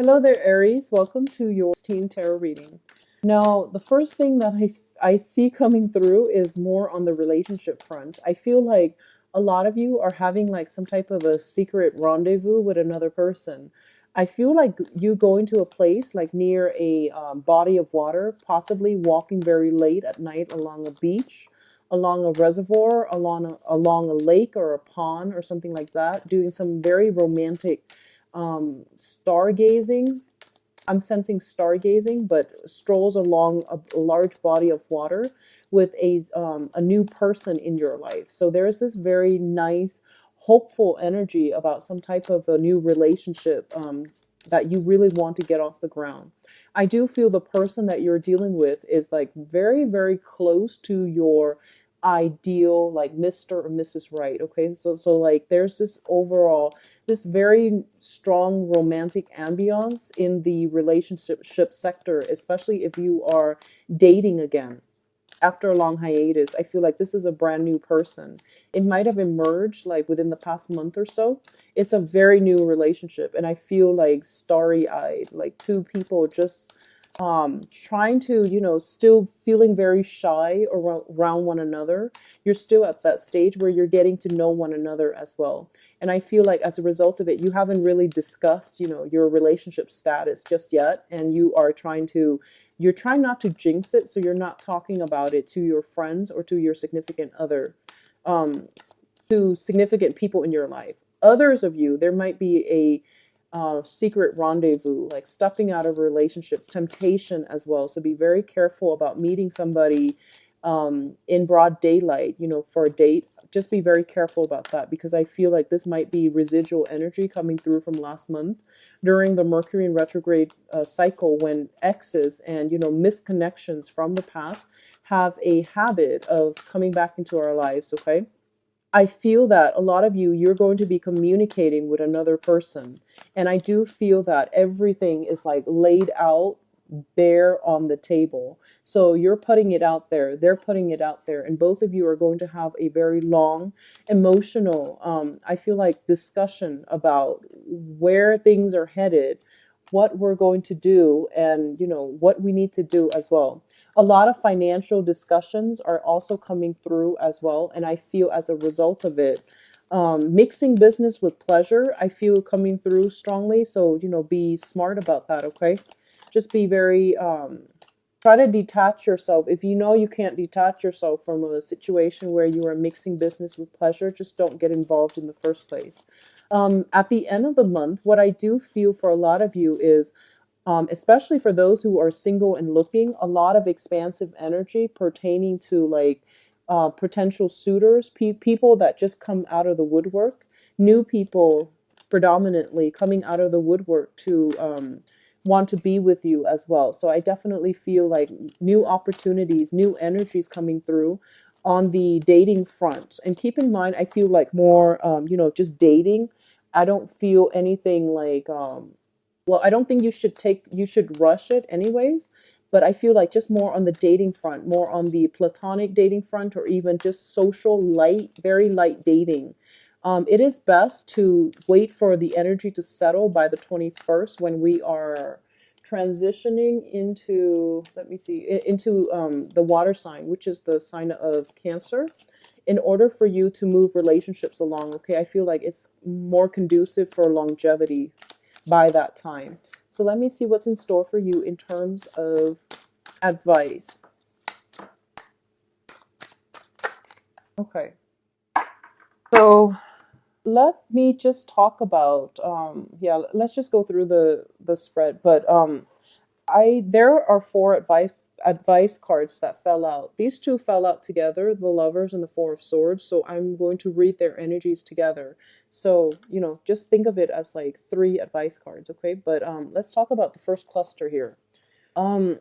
Hello there, Aries. Welcome to your 16 tarot reading. Now, the first thing that I see coming through is more on the relationship front. I feel like a lot of you are having like some type of a secret rendezvous with another person. I feel like you going to a place like near a body of water, possibly walking very late at night along a beach, along a reservoir, along a lake or a pond or something like that, doing some very romantic stargazing. I'm sensing stargazing, but strolls along a large body of water with a new person in your life. So there's this very nice, hopeful energy about some type of a new relationship that you really want to get off the ground. I do feel the person that you're dealing with is like very, very close to your ideal, like Mr. or Mrs. Right. Okay, so like there's this overall this very strong romantic ambiance in the relationship sector, especially if you are dating again after a long hiatus. I feel like this is a brand new person. It might have emerged like within the past month or so. It's a very new relationship, and I feel like starry-eyed, like two people just trying to, still feeling very shy around one another. You're still at that stage where you're getting to know one another as well. And I feel like as a result of it, you haven't really discussed, your relationship status just yet, and you're trying not to jinx it, so you're not talking about it to your friends or to your significant other, um, to significant people in your life. Others of you, there might be a secret rendezvous, like stepping out of a relationship, temptation as well. So be very careful about meeting somebody in broad daylight, for a date. Just be very careful about that because I feel like this might be residual energy coming through from last month during the Mercury in retrograde cycle when exes and, misconnections from the past have a habit of coming back into our lives, okay? I feel that a lot of you, you're going to be communicating with another person. And I do feel that everything is like laid out bare on the table. So you're putting it out there, they're putting it out there, and both of you are going to have a very long, emotional, I feel like discussion about where things are headed, what we're going to do, and what we need to do as well. A lot of financial discussions are also coming through as well, and I feel as a result of it, mixing business with pleasure, I feel coming through strongly. So be smart about that, okay? Just be very try to detach yourself. If you know you can't detach yourself from a situation where you are mixing business with pleasure, just don't get involved in the first place. At the end of the month, what I do feel for a lot of you is, especially for those who are single and looking, a lot of expansive energy pertaining to like potential suitors, people that just come out of the woodwork, new people predominantly coming out of the woodwork to want to be with you as well. So I definitely feel like new opportunities, new energies coming through on the dating front. And keep in mind, I feel like more, just dating. I don't feel anything like, well, I don't think you should rush it anyways. But I feel like just more on the dating front, more on the platonic dating front, or even just social light, very light dating. It is best to wait for the energy to settle by the 21st when we are transitioning into, let me see, into the water sign, which is the sign of Cancer, in order for you to move relationships along. Okay, I feel like it's more conducive for longevity by that time. So let me see what's in store for you in terms of advice. Okay. So let me just talk about yeah, let's just go through the spread. But I there are four advice cards that fell out. These two fell out together, the Lovers and the Four of Swords. So I'm going to read their energies together. So, just think of it as like three advice cards, okay? But let's talk about the first cluster here. Um,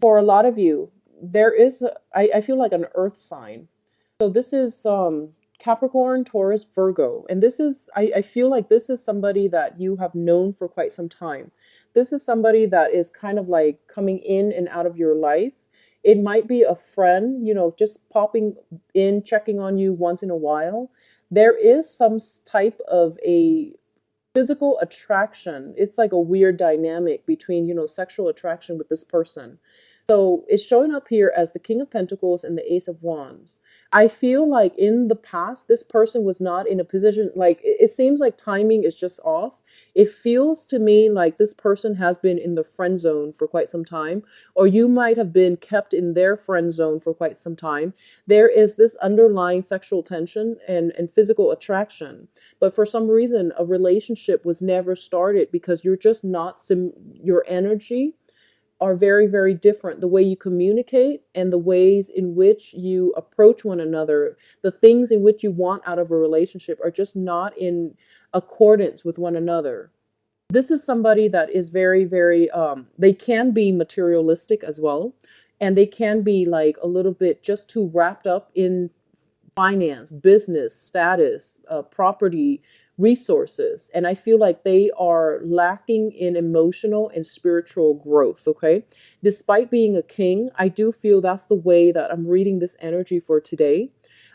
for a lot of you, there is I feel like an earth sign. So this is Capricorn, Taurus, Virgo. And this is, I feel like this is somebody that you have known for quite some time. This is somebody that is kind of like coming in and out of your life. It might be a friend, just popping in, checking on you once in a while. There is some type of a physical attraction. It's like a weird dynamic between, sexual attraction with this person. So it's showing up here as the King of Pentacles and the Ace of Wands. I feel like in the past, this person was not in a position, like, it seems like timing is just off. It feels to me like this person has been in the friend zone for quite some time, or you might have been kept in their friend zone for quite some time. There is this underlying sexual tension and physical attraction. But for some reason, a relationship was never started because you're just not, your energy are very, very different. The way you communicate and the ways in which you approach one another, the things in which you want out of a relationship are just not in accordance with one another. This is somebody that is very, very, they can be materialistic as well. And they can be like a little bit just too wrapped up in finance, business, status, property, resources. And I feel like they are lacking in emotional and spiritual growth. Okay. Despite being a king, I do feel that's the way that I'm reading this energy for today.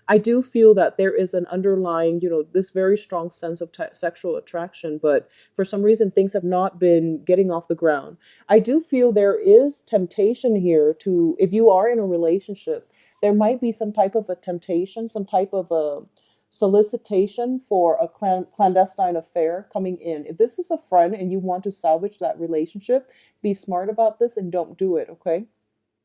I do feel that there is an underlying, this very strong sense of sexual attraction, but for some reason things have not been getting off the ground. I do feel there is temptation here to, if you are in a relationship, there might be some type of a temptation, some type of a solicitation for a clandestine affair coming in. If this is a friend and you want to salvage that relationship, be smart about this and don't do it, okay?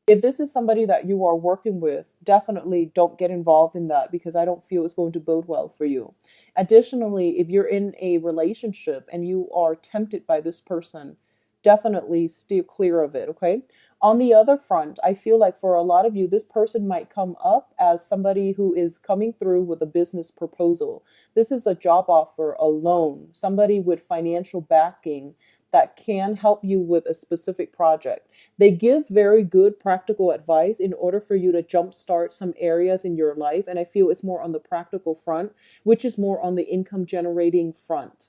If this is somebody that you are working with, definitely don't get involved in that because I don't feel it's going to bode well for you. Additionally, if you're in a relationship and you are tempted by this person, definitely steer clear of it, okay? On the other front, I feel like for a lot of you, this person might come up as somebody who is coming through with a business proposal. This is a job offer, a loan, somebody with financial backing that can help you with a specific project. They give very good practical advice in order for you to jumpstart some areas in your life. And I feel it's more on the practical front, which is more on the income generating front.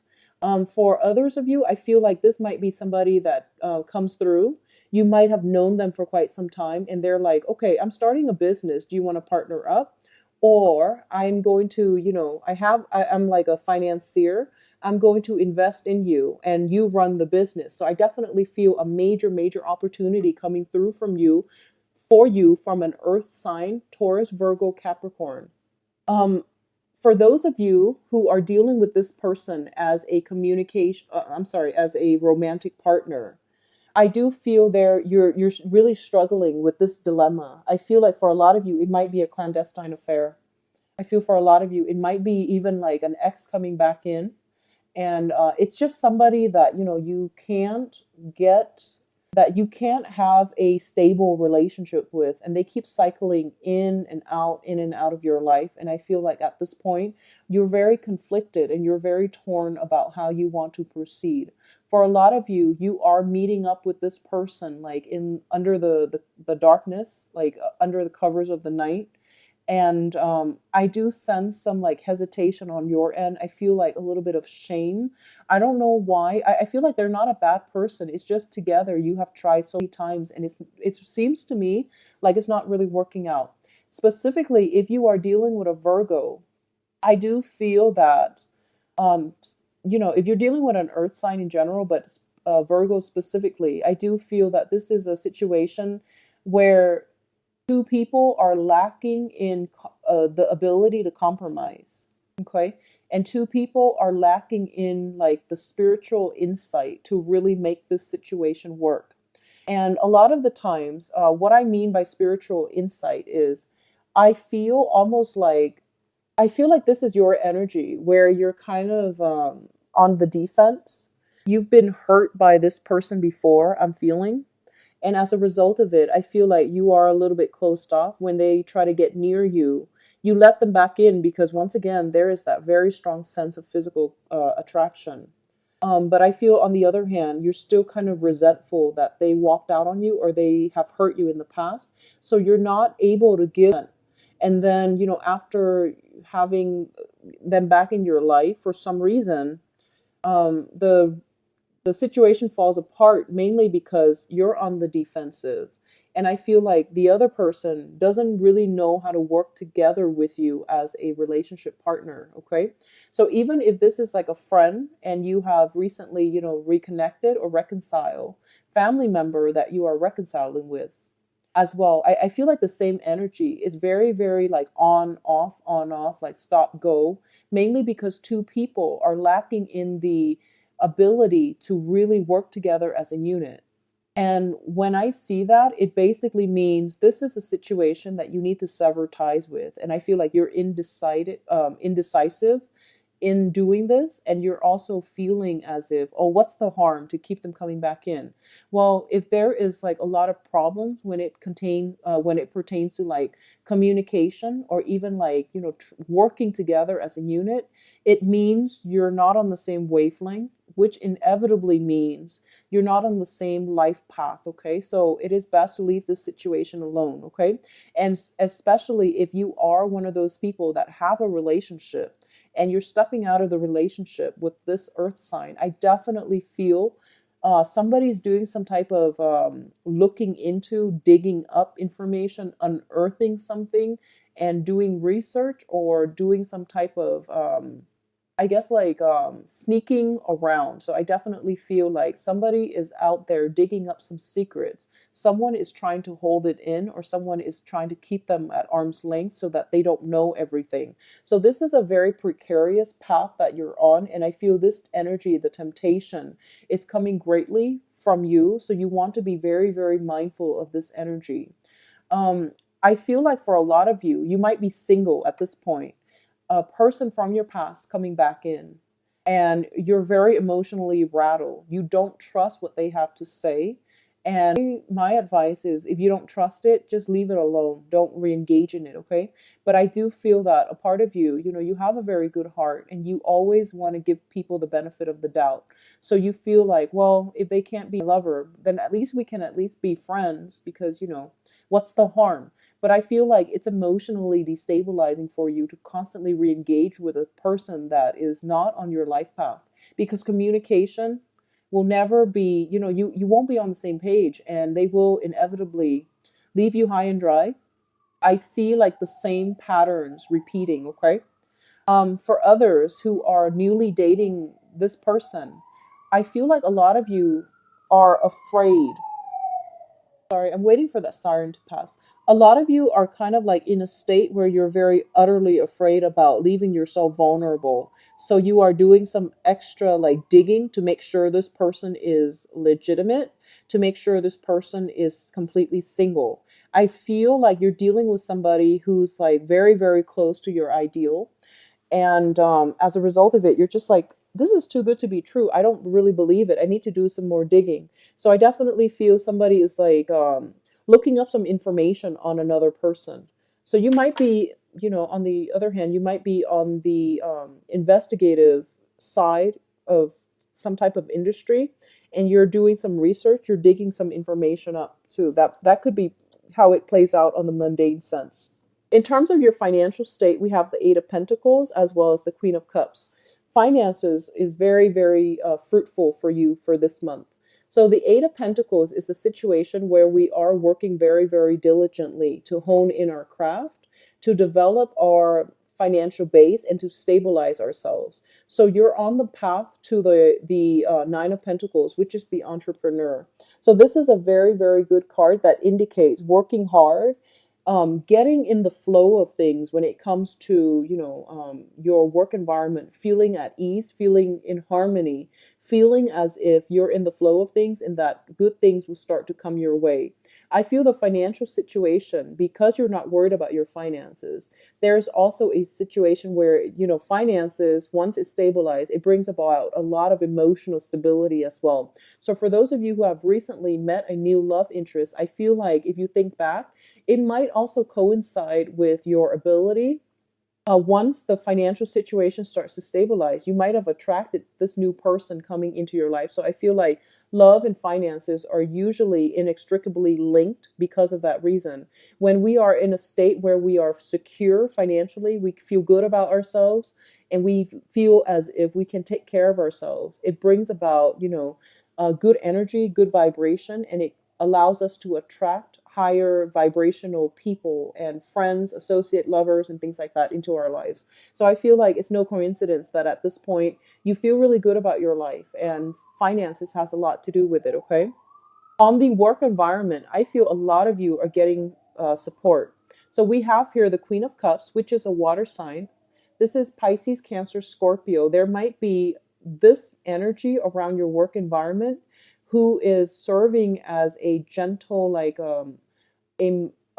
For others of you, I feel like this might be somebody that comes through. You might have known them for quite some time and they're like, okay, I'm starting a business. Do you want to partner up? Or I'm going to, I'm like a financier. I'm going to invest in you and you run the business. So I definitely feel a major, major opportunity coming through from you, for you, from an earth sign, Taurus, Virgo, Capricorn. Um, for those of you who are dealing with this person as a as a romantic partner, I do feel you're really struggling with this dilemma. I feel like for a lot of you, it might be a clandestine affair. I feel for a lot of you, it might be even like an ex coming back in, and it's just somebody that you can't get, that you can't have a stable relationship with, and they keep cycling in and out of your life. And I feel like at this point you're very conflicted and you're very torn about how you want to proceed. For a lot of you, you are meeting up with this person like in under the darkness, like under the covers of the night. And I do sense some like hesitation on your end. I feel like a little bit of shame. I don't know why. I feel like they're not a bad person. It's just together you have tried so many times, and it seems to me like it's not really working out. Specifically, if you are dealing with a Virgo, I do feel that um, if you're dealing with an Earth sign in general, but Virgo specifically, I do feel that this is a situation where two people are lacking in the ability to compromise. Okay. And two people are lacking in like the spiritual insight to really make this situation work. And a lot of the times, what I mean by spiritual insight is I feel almost like, I feel like this is your energy where you're kind of on the defense. You've been hurt by this person before, I'm feeling. And as a result of it, I feel like you are a little bit closed off. When they try to get near you, you let them back in because once again, there is that very strong sense of physical attraction. But I feel on the other hand, you're still kind of resentful that they walked out on you or they have hurt you in the past. So you're not able to give. And then, after having them back in your life for some reason, the situation falls apart mainly because you're on the defensive And I feel like the other person doesn't really know how to work together with you as a relationship partner. Okay. So even if this is like a friend and you have recently, reconnected or reconciled, family member that you are reconciling with as well, I feel like the same energy is very, very like on, off, like stop, go, mainly because two people are lacking in the ability to really work together as a unit. And when I see that, it basically means this is a situation that you need to sever ties with. And I feel like you're indecisive in doing this. And you're also feeling as if, oh, what's the harm to keep them coming back in? Well, if there is like a lot of problems when it pertains to like communication or even like, working together as a unit, it means you're not on the same wavelength, which inevitably means you're not on the same life path. Okay, so it is best to leave this situation alone. Okay, and especially if you are one of those people that have a relationship and you're stepping out of the relationship with this earth sign, I definitely feel somebody's doing some type of looking into, digging up information, unearthing something, and doing research or doing some type of I guess like sneaking around. So I definitely feel like somebody is out there digging up some secrets. Someone is trying to hold it in, or someone is trying to keep them at arm's length so that they don't know everything. So this is a very precarious path that you're on, and I feel this energy, the temptation, is coming greatly from you. So you want to be very, very mindful of this energy. Um, I feel like for a lot of you, you might be single at this point, a person from your past coming back in, and you're very emotionally rattled. You don't trust what they have to say. And my advice is if you don't trust it, just leave it alone. Don't re-engage in it, okay? But I do feel that a part of you, you have a very good heart and you always want to give people the benefit of the doubt. So you feel like, well, if they can't be a lover, then at least we can at least be friends because, what's the harm? But I feel like it's emotionally destabilizing for you to constantly re-engage with a person that is not on your life path, because communication will never be, you won't be on the same page, and they will inevitably leave you high and dry. I see like the same patterns repeating. Okay. For others who are newly dating this person, I feel like a lot of you are afraid. Sorry, I'm waiting for that siren to pass. A lot of you are kind of like in a state where you're very utterly afraid about leaving yourself vulnerable. So you are doing some extra like digging to make sure this person is legitimate, to make sure this person is completely single. I feel like you're dealing with somebody who's like very, very close to your ideal, and as a result of it, you're just like, this is too good to be true. I don't really believe it. I need to do some more digging. So I definitely feel somebody is like looking up some information on another person. So you might be, on the other hand, you might be on the investigative side of some type of industry, and you're doing some research, you're digging some information up too. That could be how it plays out on the mundane sense. In terms of your financial state, we have the Eight of Pentacles as well as the Queen of Cups. Finances is very, very fruitful for you for this month. So the Eight of Pentacles is a situation where we are working very, very diligently to hone in our craft, to develop our financial base, and to stabilize ourselves. So you're on the path to the Nine of Pentacles, which is the entrepreneur. So this is a very, very good card that indicates working hard, getting in the flow of things when it comes to, your work environment, feeling at ease, feeling in harmony, feeling as if you're in the flow of things and that good things will start to come your way. I feel the financial situation, because you're not worried about your finances, there's also a situation where, finances, once it's stabilized, it brings about a lot of emotional stability as well. So for those of you who have recently met a new love interest, I feel like if you think back, it might also coincide with your ability. Once the financial situation starts to stabilize, you might have attracted this new person coming into your life. So I feel like love and finances are usually inextricably linked because of that reason. When we are in a state where we are secure financially, we feel good about ourselves, and we feel as if we can take care of ourselves. It brings about, good energy, good vibration, and it allows us to attract higher vibrational people and friends, associate lovers, and things like that into our lives. So I feel like it's no coincidence that at this point you feel really good about your life, and finances has a lot to do with it, okay? On the work environment, I feel a lot of you are getting support. So we have here the Queen of Cups, which is a water sign. This is Pisces, Cancer, Scorpio. There might be this energy around your work environment who is serving as a gentle, like a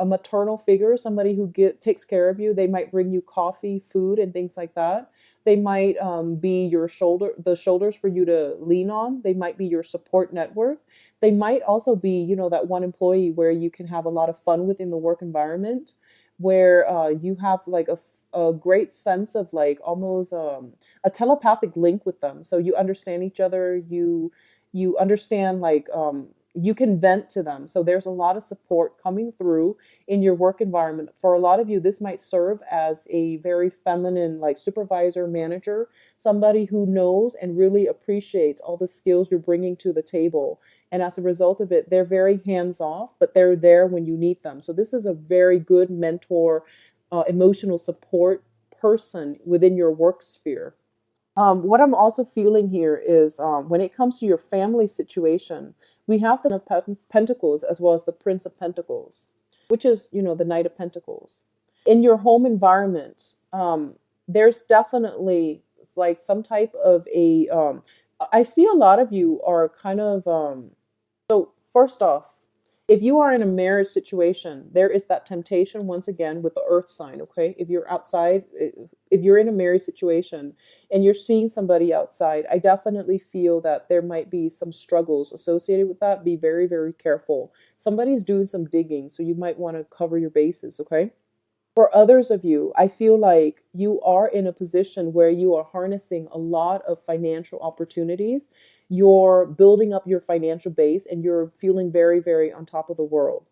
maternal figure, somebody who takes care of you. They might bring you coffee, food, and things like that. They might be your the shoulders for you to lean on. They might be your support network. They might also be, that one employee where you can have a lot of fun within the work environment, where you have like a great sense of like almost a telepathic link with them. So you understand each other. You understand like you can vent to them. So there's a lot of support coming through in your work environment. For a lot of you, this might serve as a very feminine, like supervisor, manager, somebody who knows and really appreciates all the skills you're bringing to the table. And as a result of it, they're very hands off, but they're there when you need them. So this is a very good mentor, emotional support person within your work sphere. What I'm also feeling here is when it comes to your family situation, we have the Pentacles as well as the Prince of Pentacles, which is, the Knight of Pentacles. In your home environment, there's definitely like some type of I see a lot of you are kind of, so first off, if you are in a marriage situation, there is that temptation once again with the earth sign, okay? If you're outside, if you're in a marriage situation and you're seeing somebody outside, I definitely feel that there might be some struggles associated with that. Be very, very careful. Somebody's doing some digging, so you might want to cover your bases, okay? For others of you, I feel like you are in a position where you are harnessing a lot of financial opportunities. You're building up your financial base and you're feeling very, very on top of the world.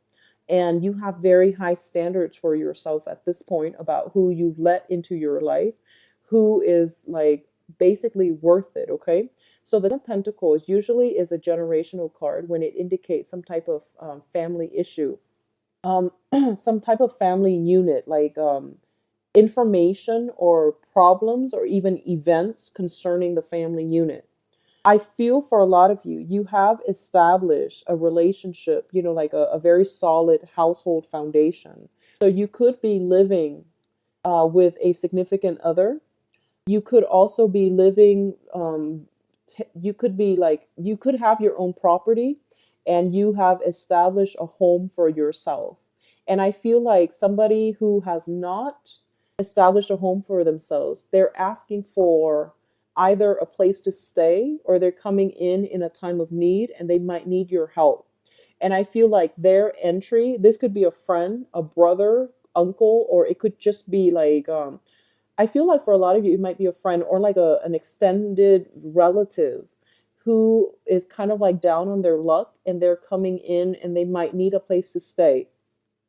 And you have very high standards for yourself at this point about who you let into your life, who is like basically worth it, okay? So the Ten of Pentacles usually is a generational card when it indicates some type of family issue, um, some type of family unit, like information or problems or even events concerning the family unit. I feel for a lot of you, you have established a relationship, like a very solid household foundation. So you could be living with a significant other. You could also be living, you could be like, you could have your own property and you have established a home for yourself. And I feel like somebody who has not established a home for themselves, they're asking for either a place to stay or they're coming in a time of need and they might need your help. And I feel like their entry, this could be a friend, a brother, uncle, or it could just be like, I feel like for a lot of you, it might be a friend or like an extended relative who is kind of like down on their luck and they're coming in and they might need a place to stay.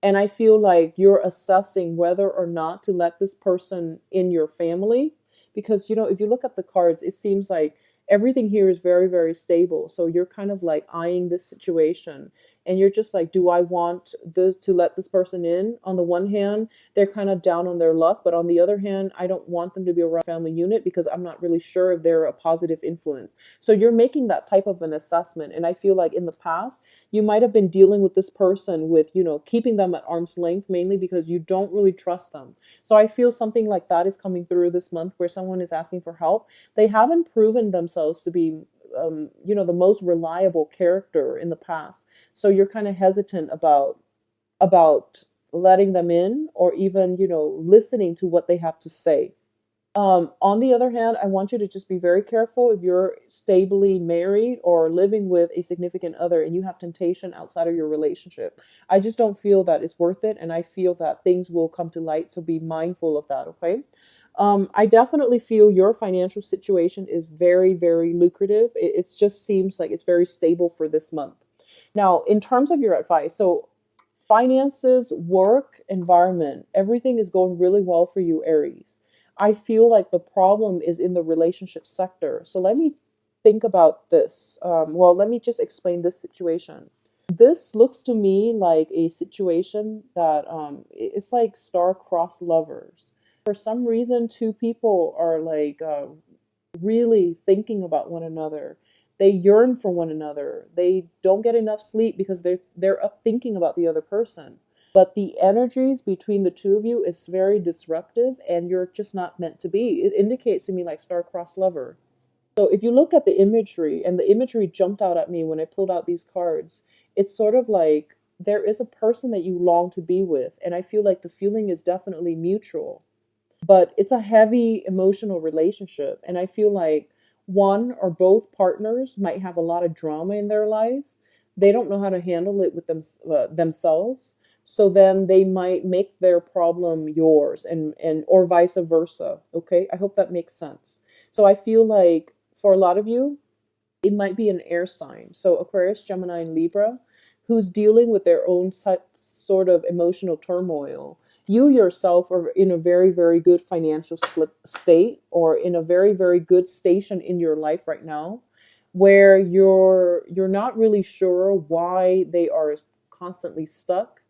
And I feel like you're assessing whether or not to let this person in your family. Because, if you look at the cards, it seems like everything here is very, very stable. So you're kind of like eyeing this situation and you're just like, do I want this to let this person in? On the one hand, they're kind of down on their luck. But on the other hand, I don't want them to be around family unit because I'm not really sure if they're a positive influence. So you're making that type of an assessment. And I feel like in the past, you might have been dealing with this person with, keeping them at arm's length, mainly because you don't really trust them. So I feel something like that is coming through this month where someone is asking for help. They haven't proven themselves to be, the most reliable character in the past. So you're kind of hesitant about letting them in or even, listening to what they have to say. On the other hand, I want you to just be very careful if you're stably married or living with a significant other and you have temptation outside of your relationship. I just don't feel that it's worth it, and I feel that things will come to light, so be mindful of that, okay? I definitely feel your financial situation is very, very lucrative. It just seems like it's very stable for this month. Now, in terms of your advice, so finances, work, environment, everything is going really well for you, Aries. I feel like the problem is in the relationship sector. So let me think about this. Well, let me just explain this situation. This looks to me like a situation that it's like star-crossed lovers. For some reason, two people are like really thinking about one another. They yearn for one another. They don't get enough sleep because they're up thinking about the other person. But the energies between the two of you is very disruptive, and you're just not meant to be. It indicates to me like star-crossed lover. So if you look at the imagery, and the imagery jumped out at me when I pulled out these cards, it's sort of like there is a person that you long to be with, and I feel like the feeling is definitely mutual, but it's a heavy emotional relationship. And I feel like one or both partners might have a lot of drama in their lives. They don't know how to handle it with themselves. So then they might make their problem yours, and or vice versa. Okay, I hope that makes sense. So I feel like for a lot of you, it might be an air sign. So Aquarius, Gemini, and Libra, who's dealing with their own sort of emotional turmoil. You yourself are in a very, very good financial state, or in a very, very good station in your life right now, where you're not really sure why they are constantly stuck.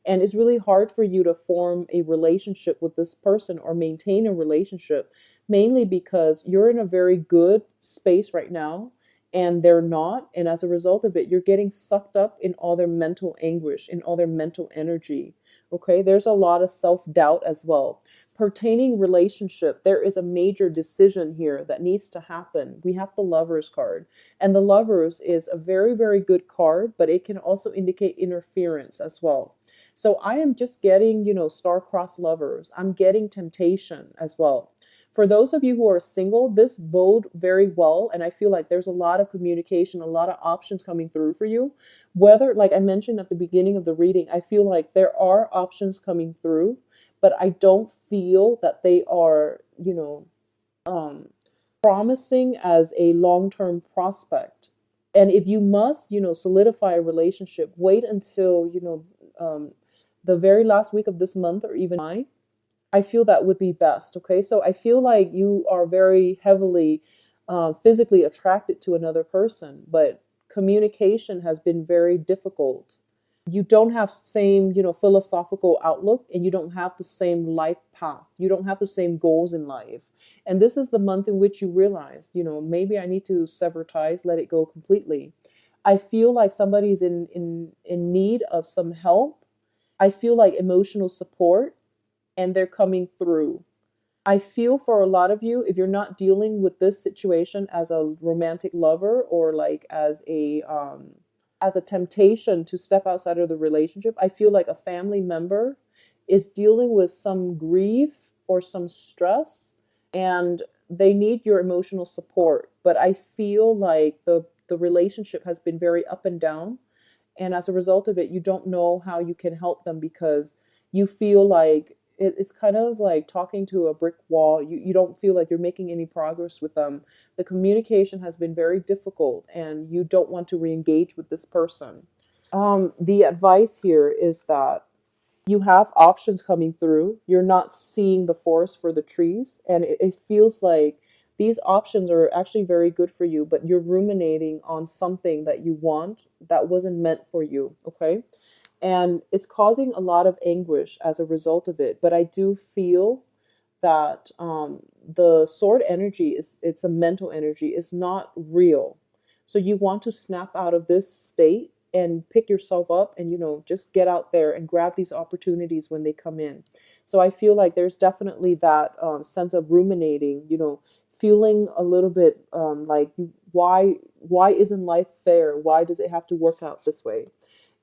And it's really hard for you to form a relationship with this person or maintain a relationship, mainly because you're in a very good space right now and they're not. And as a result of it, you're getting sucked up in all their mental anguish, in all their mental energy. Okay, there's a lot of self-doubt as well. Pertaining relationship, there is a major decision here that needs to happen. We have the Lovers card, and the Lovers is a very, very good card, but it can also indicate interference as well. So I am just getting, star-crossed lovers. I'm getting temptation as well. For those of you who are single, this bode very well. And I feel like there's a lot of communication, a lot of options coming through for you. Whether, like I mentioned at the beginning of the reading, I feel like there are options coming through, but I don't feel that they are, um, promising as a long-term prospect. And if you must, solidify a relationship, wait until, the very last week of this month or even I feel that would be best. Okay. So I feel like you are very heavily physically attracted to another person, but communication has been very difficult. You don't have same, philosophical outlook, and you don't have the same life path. You don't have the same goals in life. And this is the month in which you realize, maybe I need to sever ties, let it go completely. I feel like somebody's in need of some help. I feel like emotional support, and they're coming through. I feel for a lot of you, if you're not dealing with this situation as a romantic lover, or like as a temptation to step outside of the relationship, I feel like a family member is dealing with some grief or some stress, and they need your emotional support. But I feel like the relationship has been very up and down, and as a result of it, you don't know how you can help them, because you feel like it's kind of like talking to a brick wall. You don't feel like you're making any progress with them. The communication has been very difficult, and you don't want to re-engage with this person. The advice here is that you have options coming through. You're not seeing the forest for the trees, and it feels like these options are actually very good for you, but you're ruminating on something that you want that wasn't meant for you. Okay. And it's causing a lot of anguish as a result of it. But I do feel that the sword energy it's a mental energy, it's not real. So you want to snap out of this state and pick yourself up, and just get out there and grab these opportunities when they come in. So I feel like there's definitely that sense of ruminating, feeling a little bit like, why isn't life fair? Why does it have to work out this way?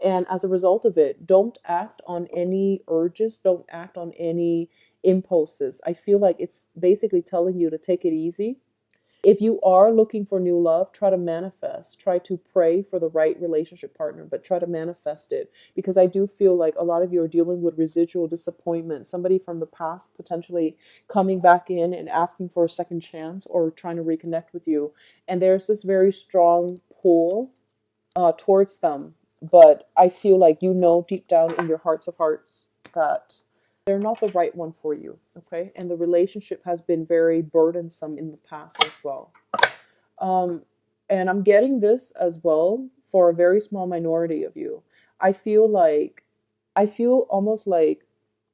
And as a result of it, don't act on any urges, don't act on any impulses. I feel like it's basically telling you to take it easy. If you are looking for new love, try to manifest, try to pray for the right relationship partner, but try to manifest it. Because I do feel like a lot of you are dealing with residual disappointment, somebody from the past potentially coming back in and asking for a second chance or trying to reconnect with you. And there's this very strong pull towards them. But I feel like deep down in your hearts of hearts that they're not the right one for you. Okay. And the relationship has been very burdensome in the past as well. Um, And I'm getting this as well for a very small minority of you. I feel like, I feel almost like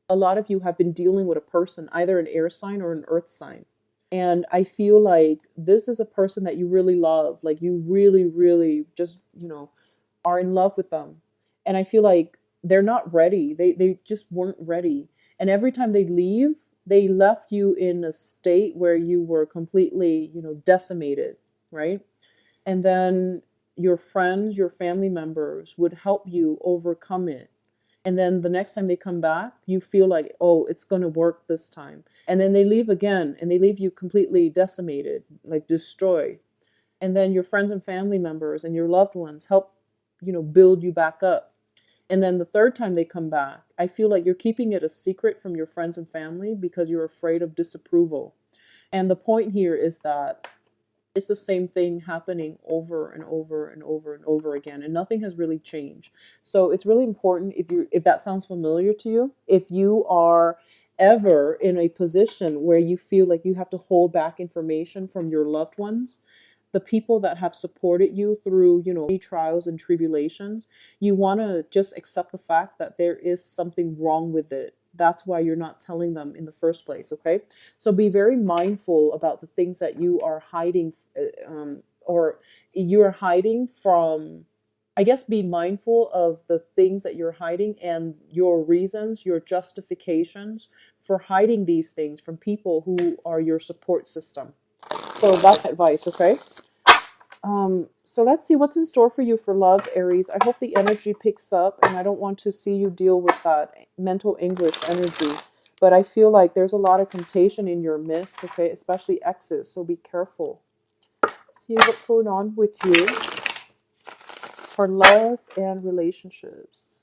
a lot of you have been dealing with a person, either an air sign or an earth sign. And I feel like this is a person that you really love. Like you really, really just, are in love with them. And I feel like they're not ready. They just weren't ready. And every time they leave, they left you in a state where you were completely, decimated, right? And then your friends, your family members would help you overcome it. And then the next time they come back, you feel like, oh, it's going to work this time. And then they leave again and they leave you completely decimated, like destroyed. And then your friends and family members and your loved ones help, build you back up. And then the third time they come back, I feel like you're keeping it a secret from your friends and family because you're afraid of disapproval. And the point here is that it's the same thing happening over and over and over and over again, and nothing has really changed. So it's really important, if that sounds familiar to you, if you are ever in a position where you feel like you have to hold back information from your loved ones, the people that have supported you through, many trials and tribulations, you want to just accept the fact that there is something wrong with it. That's why you're not telling them in the first place, okay? So be very mindful about the things that you are hiding, or you're hiding from. I guess be mindful of the things that you're hiding and your reasons, your justifications for hiding these things from people who are your support system. So that's advice, okay? So let's see what's in store for you for love, Aries. I hope the energy picks up, and I don't want to see you deal with that mental anguish energy. But I feel like there's a lot of temptation in your midst, okay, especially exes. So be careful. See what's going on with you for love and relationships.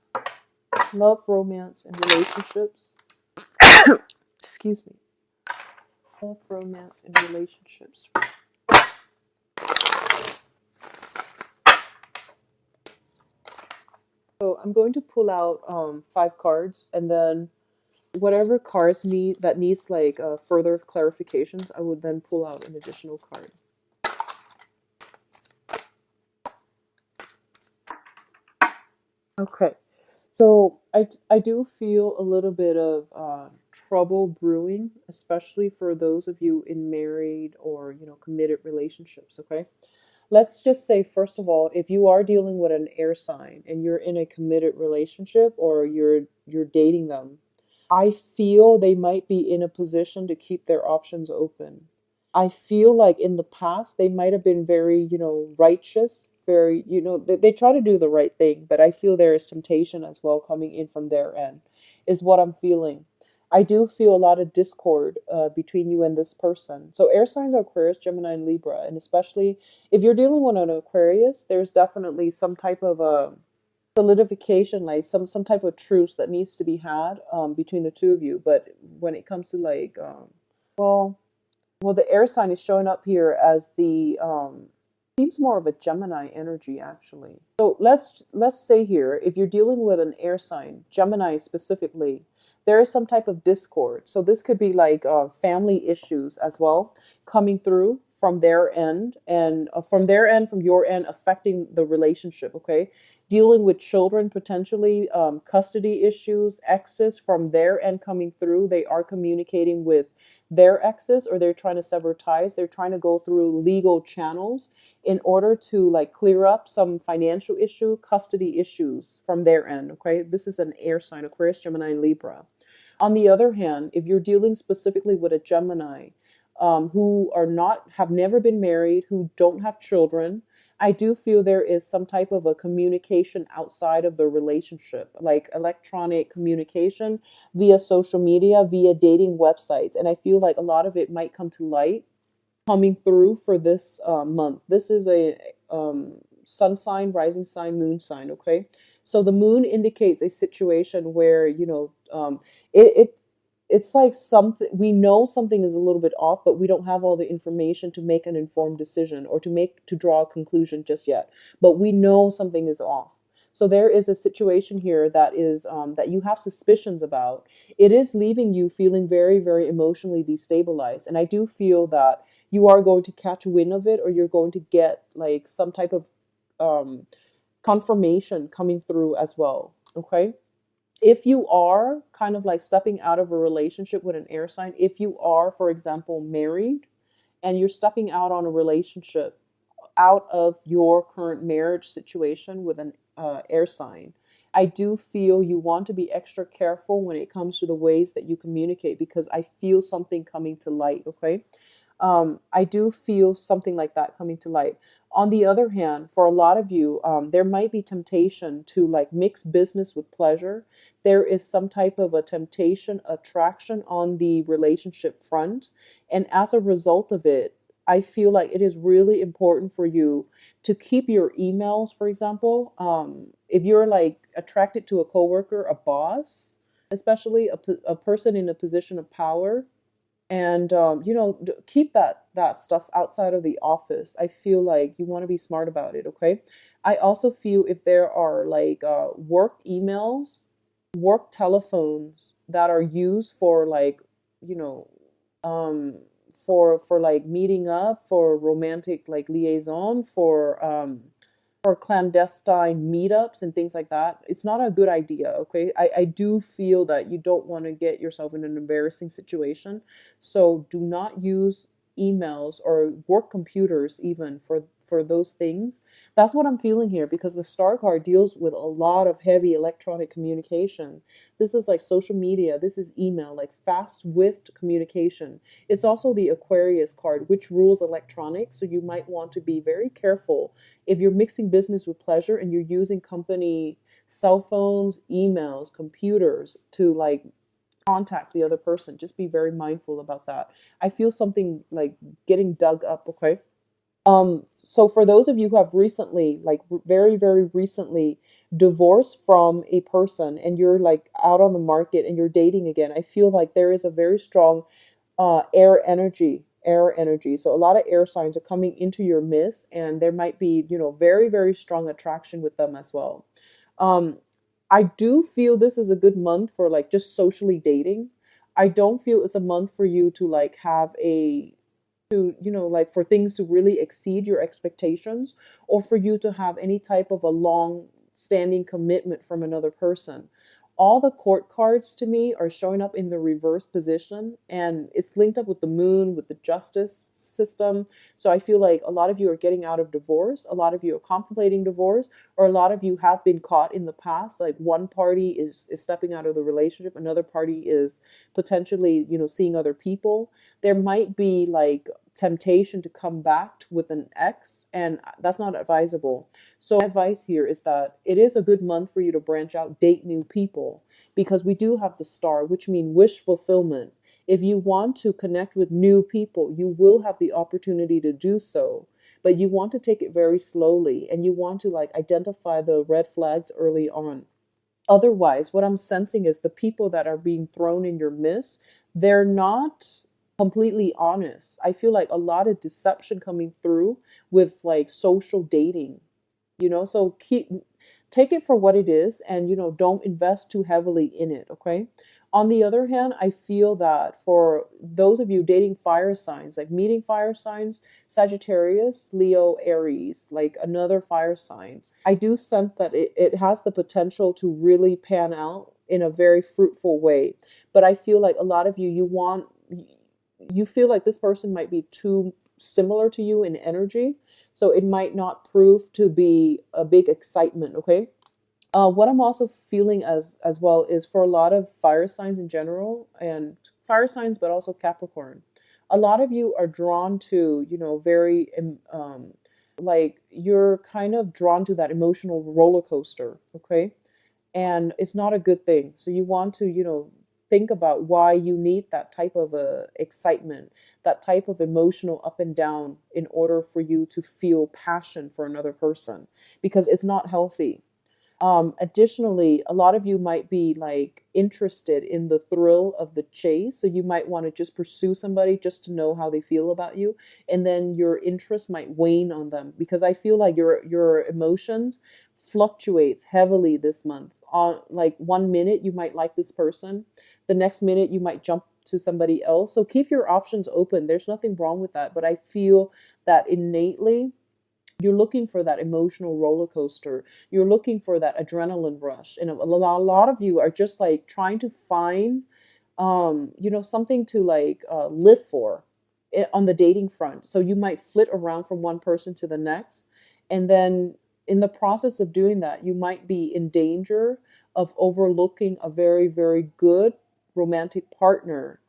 Love, romance, and relationships. Excuse me. Love, romance, and relationships. So I'm going to pull out 5 cards, and then whatever cards needs like further clarifications, I would then pull out an additional card. Okay, so I do feel a little bit of trouble brewing, especially for those of you in married or committed relationships. Okay, let's just say first of all, if you are dealing with an air sign and you're in a committed relationship or you're dating them, I feel they might be in a position to keep their options open. I feel like in the past they might have been very, righteous, very, they try to do the right thing, but I feel there is temptation as well coming in from their end, is what I'm feeling. I do feel a lot of discord between you and this person. So air signs are Aquarius, Gemini, and Libra, and especially if you're dealing with an Aquarius, there's definitely some type of a solidification, like some type of truce that needs to be had between the two of you. But when it comes to like well well, the air sign is showing up here as the seems more of a Gemini energy actually. So let's say here, if you're dealing with an air sign, Gemini specifically, there is some type of discord. So this could be like family issues as well coming through from their end, and from your end, affecting the relationship. Okay, dealing with children potentially, custody issues, exes from their end coming through. They are communicating with their exes, or they're trying to sever ties. They're trying to go through legal channels in order to like clear up some financial issue, custody issues from their end. Okay, this is an air sign, Aquarius, Gemini, and Libra. On the other hand, if you're dealing specifically with a Gemini, who are not have never been married, who don't have children, I do feel there is some type of a communication outside of the relationship, like electronic communication via social media, via dating websites. And I feel like a lot of it might come to light coming through for this month. This is a sun sign, rising sign, moon sign. Okay, so the moon indicates a situation where it it's like something, we know something is a little bit off, but we don't have all the information to make an informed decision or to draw a conclusion just yet. But we know something is off. So there is a situation here that is that you have suspicions about. It is leaving you feeling very, very emotionally destabilized, and I do feel that you are going to catch wind of it, or you're going to get like some type of um, confirmation coming through as well. Okay. If you are kind of like stepping out of a relationship with an air sign, if you are, for example, married and you're stepping out on a relationship out of your current marriage situation with an air sign, I do feel you want to be extra careful when it comes to the ways that you communicate, because I feel something coming to light. Okay. I do feel something like that coming to light. On the other hand, for a lot of you, there might be temptation to like mix business with pleasure. There is some type of a temptation, attraction on the relationship front. And as a result of it, I feel like it is really important for you to keep your emails, for example. If you're like attracted to a coworker, a boss, especially a person in a position of power, and keep that stuff outside of the office. I feel like you want to be smart about it. Okay. I also feel if there are like work emails, work telephones that are used for like, you know um for like meeting up, for romantic like liaison, for clandestine meetups and things like that, it's not a good idea. Okay. I do feel that you don't want to get yourself in an embarrassing situation. So do not use emails or work computers even for those things. That's what I'm feeling here, because the star card deals with a lot of heavy electronic communication. This is like social media, this is email, like fast, swift communication. It's also the Aquarius card, which rules electronics. So you might want to be very careful if you're mixing business with pleasure and you're using company cell phones, emails, computers to like contact the other person. Just be very mindful about that. I feel something like getting dug up. Okay. So for those of you who have recently, like very, very recently divorced from a person and you're like out on the market and you're dating again, I feel like there is a very strong air energy. So a lot of air signs are coming into your midst, and there might be, very, very strong attraction with them as well. Um, I do feel this is a good month for like just socially dating. I don't feel it's a month for you to like have like for things to really exceed your expectations, or for you to have any type of a long standing commitment from another person. All the court cards to me are showing up in the reverse position, and it's linked up with the moon, with the justice system. So I feel like a lot of you are getting out of divorce, a lot of you are contemplating divorce, or a lot of you have been caught in the past. Like one party is stepping out of the relationship, another party is potentially, seeing other people. There might be like temptation to come back with an ex, and that's not advisable. So my advice here is that it is a good month for you to branch out, date new people, because we do have the star, which means wish fulfillment. If you want to connect with new people, you will have the opportunity to do so, but you want to take it very slowly, and you want to like identify the red flags early on. Otherwise, what I'm sensing is the people that are being thrown in your midst, they're not completely honest. I feel like a lot of deception coming through with like social dating, so take it for what it is, and don't invest too heavily in it. Okay. On the other hand, I feel that for those of you dating fire signs, like meeting fire signs, Sagittarius, Leo, Aries, like another fire sign, I do sense that it has the potential to really pan out in a very fruitful way. But I feel like a lot of you feel like this person might be too similar to you in energy, so it might not prove to be a big excitement. Okay. What I'm also feeling as well is for a lot of fire signs in general, and fire signs, but also Capricorn. A lot of you are drawn to, very like you're kind of drawn to that emotional roller coaster. Okay. And it's not a good thing. So you want to, think about why you need that type of excitement, that type of emotional up and down in order for you to feel passion for another person, because it's not healthy. Additionally, a lot of you might be like interested in the thrill of the chase. So you might want to just pursue somebody just to know how they feel about you. And then your interest might wane on them, because I feel like your emotions fluctuates heavily this month. On like one minute you might like this person, the next minute you might jump to somebody else. So keep your options open. There's nothing wrong with that. But I feel that innately you're looking for that emotional roller coaster. You're looking for that adrenaline rush. And a lot of you are just like trying to find, something to like live for on the dating front. So you might flit around from one person to the next. And then in the process of doing that, you might be in danger of overlooking a very, very good romantic partner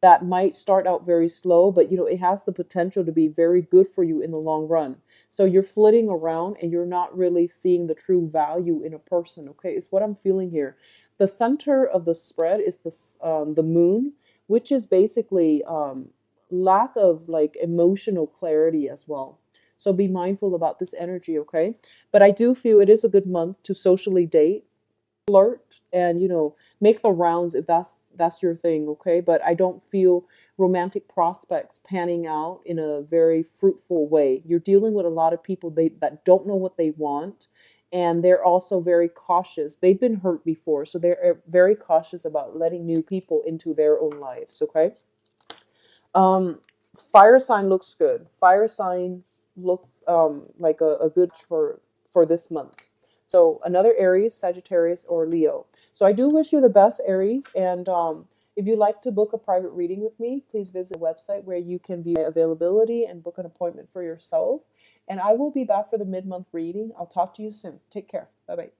that might start out very slow, but it has the potential to be very good for you in the long run. So you're flitting around and you're not really seeing the true value in a person. Okay, it's what I'm feeling here. The center of the spread is the moon, which is basically lack of like emotional clarity as well. So be mindful about this energy, okay? But I do feel it is a good month to socially date, flirt, and make the rounds if that's your thing, okay? But I don't feel romantic prospects panning out in a very fruitful way. You're dealing with a lot of people that don't know what they want, and they're also very cautious. They've been hurt before, so they're very cautious about letting new people into their own lives, okay? um, Fire sign looks good. Fire signs look like a good for this month. So another Aries, Sagittarius, or Leo. So I do wish you the best, Aries. And if you'd like to book a private reading with me, please visit the website where you can view my availability and book an appointment for yourself. And I will be back for the mid-month reading. I'll talk to you soon. Take care. Bye bye.